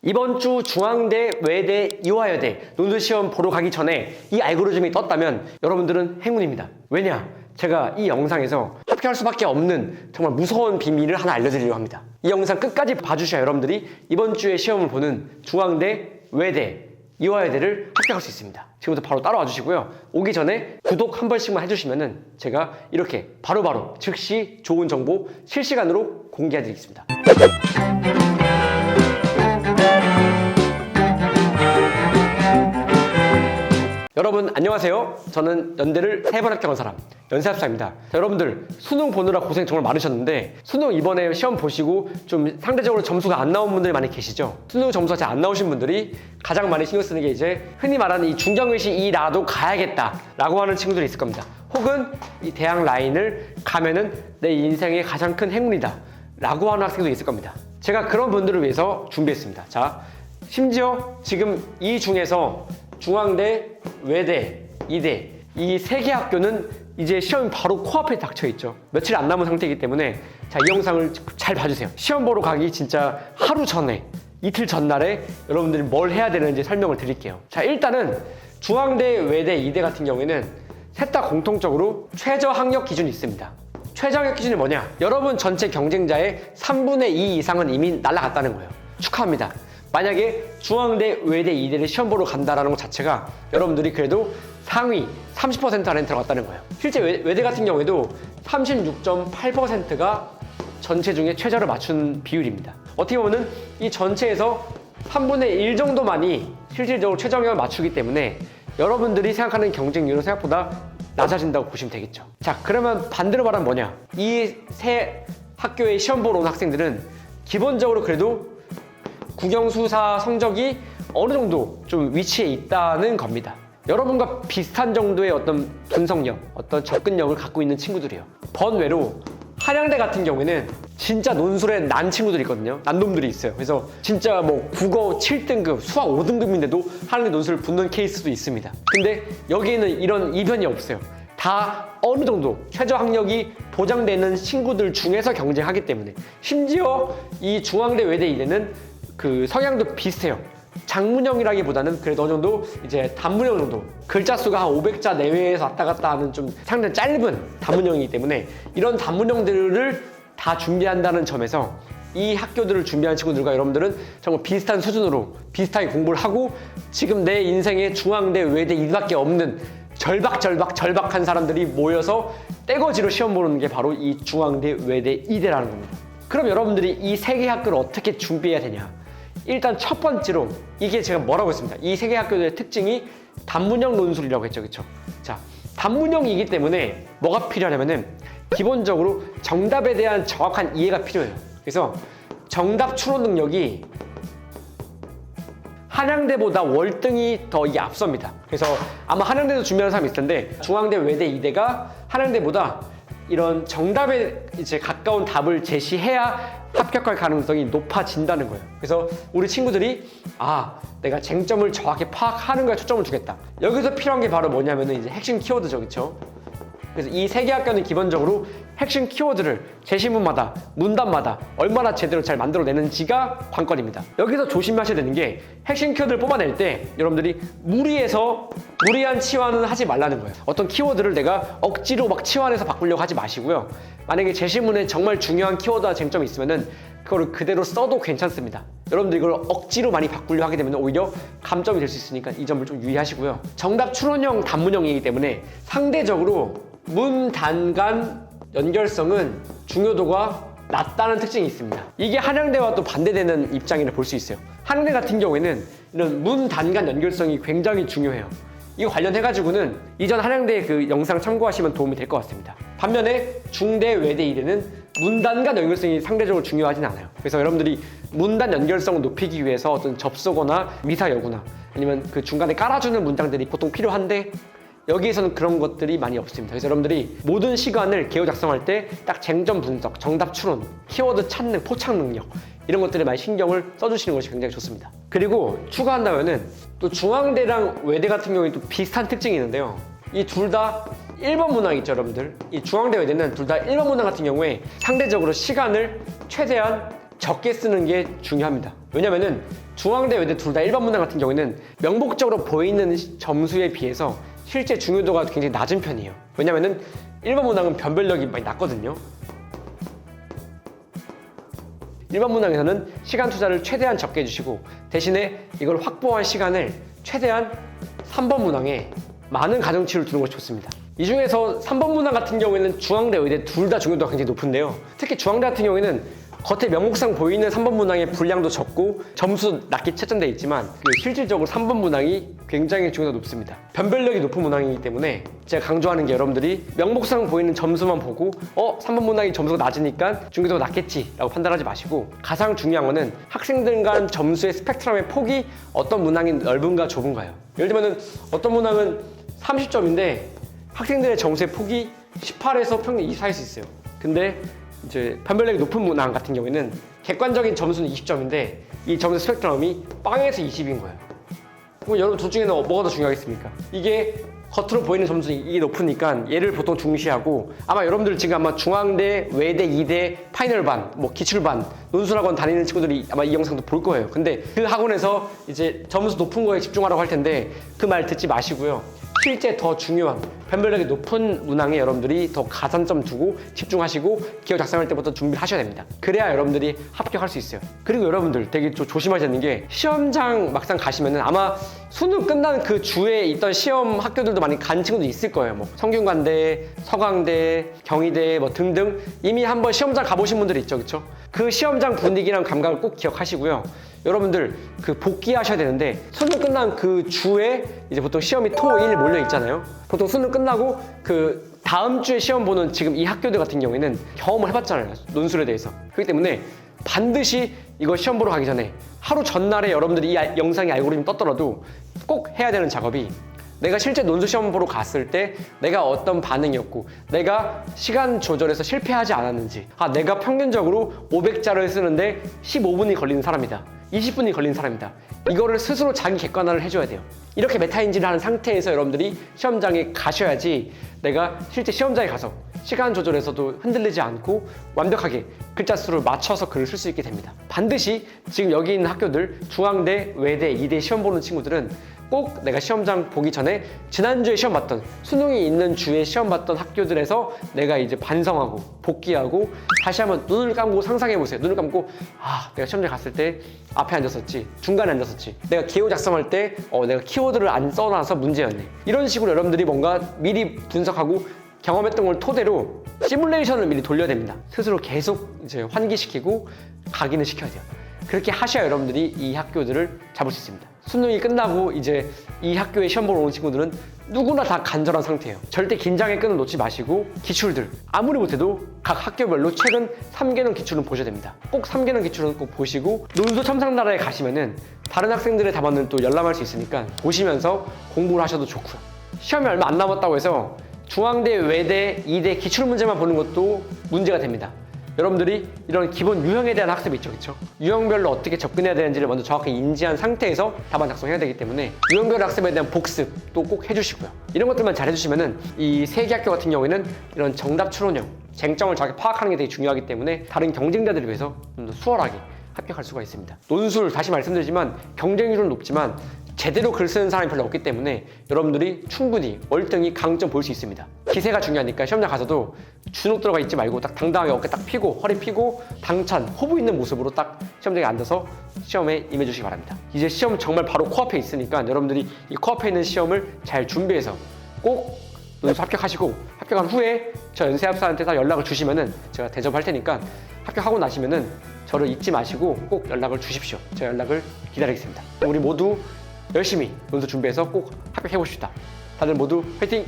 이번 주 중앙대, 외대, 이화여대 논술 시험 보러 가기 전에 이 알고리즘이 떴다면 여러분들은 행운입니다. 왜냐? 제가 이 영상에서 합격할 수밖에 없는 정말 무서운 비밀을 하나 알려드리려고 합니다. 이 영상 끝까지 봐주셔야 여러분들이 이번 주에 시험을 보는 중앙대, 외대, 이화여대를 합격할 수 있습니다. 지금부터 바로 따라와 주시고요. 오기 전에 구독 한 번씩만 해주시면은 제가 이렇게 바로바로 즉시 좋은 정보 실시간으로 공개해 드리겠습니다. 여러분 안녕하세요. 저는 연대를 3번 합격한 사람 연세합사입니다. 여러분들 수능 보느라 고생 정말 많으셨는데 수능 이번에 시험 보시고 좀 상대적으로 점수가 안 나온 분들이 많이 계시죠. 수능 점수가 잘 안 나오신 분들이 가장 많이 신경 쓰는 게 이제 흔히 말하는 이 중경외시 이 나라도 가야겠다 라고 하는 친구들이 있을 겁니다. 혹은 이 대학 라인을 가면은 내 인생의 가장 큰 행운이다 라고 하는 학생도 있을 겁니다. 제가 그런 분들을 위해서 준비했습니다. 자, 심지어 지금 이 중에서 중앙대, 외대, 이대 이 세 개 학교는 이제 시험이 바로 코앞에 닥쳐 있죠. 며칠 안 남은 상태이기 때문에 자, 이 영상을 잘 봐주세요. 시험 보러 가기 진짜 하루 전에 이틀 전날에 여러분들이 뭘 해야 되는지 설명을 드릴게요. 자, 일단은 중앙대, 외대, 이대 같은 경우에는 셋 다 공통적으로 최저 학력 기준이 있습니다. 최저 학력 기준이 뭐냐? 여러분 전체 경쟁자의 3분의 2 이상은 이미 날아갔다는 거예요. 축하합니다. 만약에 중앙대, 외대, 이대를 시험 보러 간다라는 것 자체가 여러분들이 그래도 상위 30% 안에 들어갔다는 거예요. 실제 외대 같은 경우에도 36.8%가 전체 중에 최저를 맞춘 비율입니다. 어떻게 보면 이 전체에서 3분의 1 정도만이 실질적으로 최저학력을 맞추기 때문에 여러분들이 생각하는 경쟁률은 생각보다 낮아진다고 보시면 되겠죠. 자, 그러면 반대로 말하면 뭐냐? 이 세 학교에 시험 보러 온 학생들은 기본적으로 그래도 국영수사 성적이 어느 정도 좀 위치에 있다는 겁니다. 여러분과 비슷한 정도의 어떤 분석력, 어떤 접근력을 갖고 있는 친구들이에요. 번외로 한양대 같은 경우에는 진짜 논술에 난 친구들이 있거든요. 난 놈들이 있어요. 그래서 진짜 뭐 국어 7등급, 수학 5등급인데도 한양대 논술을 붙는 케이스도 있습니다. 근데 여기에는 이런 이변이 없어요. 다 어느 정도 최저 학력이 보장되는 친구들 중에서 경쟁하기 때문에 심지어 이 중앙대, 외대, 이대는 그 성향도 비슷해요. 장문형이라기보다는 그래도 어느 정도 이제 단문형 정도 글자 수가 한 500자 내외에서 왔다 갔다 하는 좀 상당히 짧은 단문형이기 때문에 이런 단문형들을 다 준비한다는 점에서 이 학교들을 준비하는 친구들과 여러분들은 정말 비슷한 수준으로 비슷하게 공부를 하고 지금 내 인생에 중앙대, 외대, 이밖에 없는 절박한 사람들이 모여서 떼거지로 시험 보는 게 바로 이 중앙대, 외대, 이대라는 겁니다. 그럼 여러분들이 이 세 개 학교를 어떻게 준비해야 되냐? 일단 첫 번째로 이게 제가 뭐라고 했습니다. 이 세 개 학교들의 특징이 단문형 논술이라고 했죠. 그쵸? 자, 단문형이기 때문에 뭐가 필요하냐면은 기본적으로 정답에 대한 정확한 이해가 필요해요. 그래서 정답 추론 능력이 한양대보다 월등히 더 이게 앞섭니다. 그래서 아마 한양대도 준비하는 사람이 있을 텐데 중앙대, 외대, 이대가 한양대보다 이런 정답에 이제 가까운 답을 제시해야 합격할 가능성이 높아진다는 거예요. 그래서 우리 친구들이 내가 쟁점을 정확히 파악하는 거에 초점을 주겠다. 여기서 필요한 게 바로 뭐냐면은 이제 핵심 키워드죠, 그렇죠? 그래서 이 세 개 학교는 기본적으로 핵심 키워드를 제시문마다 문답마다 얼마나 제대로 잘 만들어내는지가 관건입니다. 여기서 조심하셔야 되는 게 핵심 키워드를 뽑아낼 때 여러분들이 무리한 치환은 하지 말라는 거예요. 어떤 키워드를 내가 억지로 막 치환해서 바꾸려고 하지 마시고요. 만약에 제시문에 정말 중요한 키워드와 쟁점이 있으면은 그거를 그대로 써도 괜찮습니다. 여러분들 이걸 억지로 많이 바꾸려 하게 되면 오히려 감점이 될 수 있으니까 이 점을 좀 유의하시고요. 정답 추론형 단문형이기 때문에 상대적으로 문, 단, 간 연결성은 중요도가 낮다는 특징이 있습니다. 이게 한양대와 또 반대되는 입장이라 볼 수 있어요. 한양대 같은 경우에는 이런 문, 단, 간 연결성이 굉장히 중요해요. 이거 관련해가지고는 이전 한양대 그 영상 참고하시면 도움이 될 것 같습니다. 반면에 중대, 외대, 이대는 문단 간 연결성이 상대적으로 중요하진 않아요. 그래서 여러분들이 문단 연결성을 높이기 위해서 어떤 접속어나 미사여구나 아니면 그 중간에 깔아주는 문장들이 보통 필요한데 여기에서는 그런 것들이 많이 없습니다. 그래서 여러분들이 모든 시간을 개요 작성할 때 딱 쟁점 분석, 정답 추론, 키워드 찾는 포착 능력 이런 것들에 많이 신경을 써주시는 것이 굉장히 좋습니다. 그리고 추가한다면은 또 중앙대랑 외대 같은 경우에 또 비슷한 특징이 있는데요. 이 둘 다 1번 문항 있죠, 여러분들. 이 중앙대 외대는 둘 다 1번 문항 같은 경우에 상대적으로 시간을 최대한 적게 쓰는 게 중요합니다. 왜냐면은 중앙대, 외대 둘 다 일반 문항 같은 경우에는 명목적으로 보이는 점수에 비해서 실제 중요도가 굉장히 낮은 편이에요. 왜냐면은 일반 문항은 변별력이 많이 낮거든요. 일반 문항에서는 시간 투자를 최대한 적게 해주시고 대신에 이걸 확보한 시간을 최대한 3번 문항에 많은 가정치를 두는 것이 좋습니다. 이 중에서 3번 문항 같은 경우에는 중앙대, 의대 둘 다 중요도가 굉장히 높은데요. 특히 중앙대 같은 경우에는 겉에 명목상 보이는 3번 문항의 분량도 적고 점수 낮게 채점되어 있지만 실질적으로 3번 문항이 굉장히 중요도가 높습니다. 변별력이 높은 문항이기 때문에 제가 강조하는 게 여러분들이 명목상 보이는 점수만 보고 3번 문항이 점수가 낮으니까 중요도가 낮겠지 라고 판단하지 마시고 가장 중요한 거는 학생들 간 점수의 스펙트럼의 폭이 어떤 문항이 넓은가 좁은가요. 예를 들면 어떤 문항은 30점인데 학생들의 점수의 폭이 18에서 평균 24일 수 있어요. 근데 이제 변별력이 높은 문항 같은 경우에는 객관적인 점수는 20점인데 이 점수 스펙트럼이 0에서 20인 거예요. 그럼 여러분 둘 중에는 뭐가 더 중요하겠습니까? 이게 겉으로 보이는 점수는 이게 높으니까 얘를 보통 중시하고 아마 여러분들 지금 아마 중앙대, 외대, 이대, 파이널반, 뭐 기출반, 논술학원 다니는 친구들이 아마 이 영상도 볼 거예요. 근데 그 학원에서 이제 점수 높은 거에 집중하라고 할 텐데 그 말 듣지 마시고요. 실제 더 중요한 변별력이 높은 문항에 여러분들이 더 가산점 두고 집중하시고 기호 작성할 때부터 준비를 하셔야 됩니다. 그래야 여러분들이 합격할 수 있어요. 그리고 여러분들 되게 좀 조심하셔야 되는 게 시험장 막상 가시면은 아마 수능 끝난 그 주에 있던 시험 학교들도 많이 간 친구도 있을 거예요. 뭐 성균관대, 서강대, 경희대 뭐 등등 이미 한번 시험장 가보신 분들이 있죠, 그렇죠? 그 시험장 분위기랑 감각을 꼭 기억하시고요. 여러분들 그 복귀하셔야 되는데 수능 끝난 그 주에 이제 보통 시험이 토, 일 몰려 있잖아요. 보통 수능 끝나고 그 다음 주에 시험 보는 지금 이 학교들 같은 경우에는 경험을 해봤잖아요. 논술에 대해서. 그렇기 때문에 반드시 이거 시험 보러 가기 전에 하루 전날에 여러분들이 이 영상이 알고리즘 떴더라도 꼭 해야 되는 작업이 내가 실제 논술 시험 보러 갔을 때 내가 어떤 반응이었고 내가 시간 조절해서 실패하지 않았는지 내가 평균적으로 500자를 쓰는데 15분이 걸리는 사람이다. 20분이 걸린 사람이다. 이거를 스스로 자기 객관화를 해줘야 돼요. 이렇게 메타인지를 하는 상태에서 여러분들이 시험장에 가셔야지 내가 실제 시험장에 가서 시간 조절에서도 흔들리지 않고 완벽하게 글자 수를 맞춰서 글을 쓸 수 있게 됩니다. 반드시 지금 여기 있는 학교들 중앙대, 외대, 이대 시험 보는 친구들은 꼭 내가 시험장 보기 전에 지난주에 시험 봤던 수능이 있는 주에 시험 봤던 학교들에서 내가 이제 반성하고 복귀하고 다시 한번 눈을 감고 상상해 보세요. 눈을 감고 내가 시험장 갔을 때 앞에 앉았었지, 중간에 앉았었지, 내가 기호 작성할 때 내가 키워드를 안 써놔서 문제였네. 이런 식으로 여러분들이 뭔가 미리 분석하고 경험했던 걸 토대로 시뮬레이션을 미리 돌려야 됩니다. 스스로 계속 이제 환기시키고 각인을 시켜야 돼요. 그렇게 하셔야 여러분들이 이 학교들을 잡을 수 있습니다. 수능이 끝나고 이제 이 학교에 시험 보러 오는 친구들은 누구나 다 간절한 상태예요. 절대 긴장의 끈을 놓지 마시고 기출들 아무리 못해도 각 학교별로 최근 3개년 기출은 보셔야 됩니다. 꼭 3개년 기출은 꼭 보시고 논술 첨삭나라에 가시면은 다른 학생들의 답안을 또 열람할 수 있으니까 보시면서 공부를 하셔도 좋고요. 시험이 얼마 안 남았다고 해서 중앙대, 외대, 이대 기출 문제만 보는 것도 문제가 됩니다. 여러분들이 이런 기본 유형에 대한 학습이 있죠, 그렇죠? 유형별로 어떻게 접근해야 되는지를 먼저 정확히 인지한 상태에서 답안 작성해야 되기 때문에 유형별 학습에 대한 복습도 꼭 해주시고요. 이런 것들만 잘 해주시면은 이 세 개 학교 같은 경우에는 이런 정답 추론형, 쟁점을 정확히 파악하는 게 되게 중요하기 때문에 다른 경쟁자들에 비해서 좀 더 수월하게 합격할 수가 있습니다. 논술 다시 말씀드리지만 경쟁률은 높지만 제대로 글 쓰는 사람이 별로 없기 때문에 여러분들이 충분히 월등히 강점 볼 수 있습니다. 기세가 중요하니까 시험장 가서도 주눅 들어가 있지 말고 딱 당당하게 어깨 딱 펴고 허리 펴고 당찬 호부 있는 모습으로 딱 시험장에 앉아서 시험에 임해주시기 바랍니다. 이제 시험 정말 바로 코앞에 있으니까 여러분들이 이 코앞에 있는 시험을 잘 준비해서 꼭 논술 합격하시고 합격한 후에 저 연세합사한테 다 연락을 주시면은 제가 대접할 테니까 합격하고 나시면은 저를 잊지 마시고 꼭 연락을 주십시오. 제가 연락을 기다리겠습니다. 우리 모두 열심히 논술 준비해서 꼭 합격해 봅시다. 다들 모두 화이팅!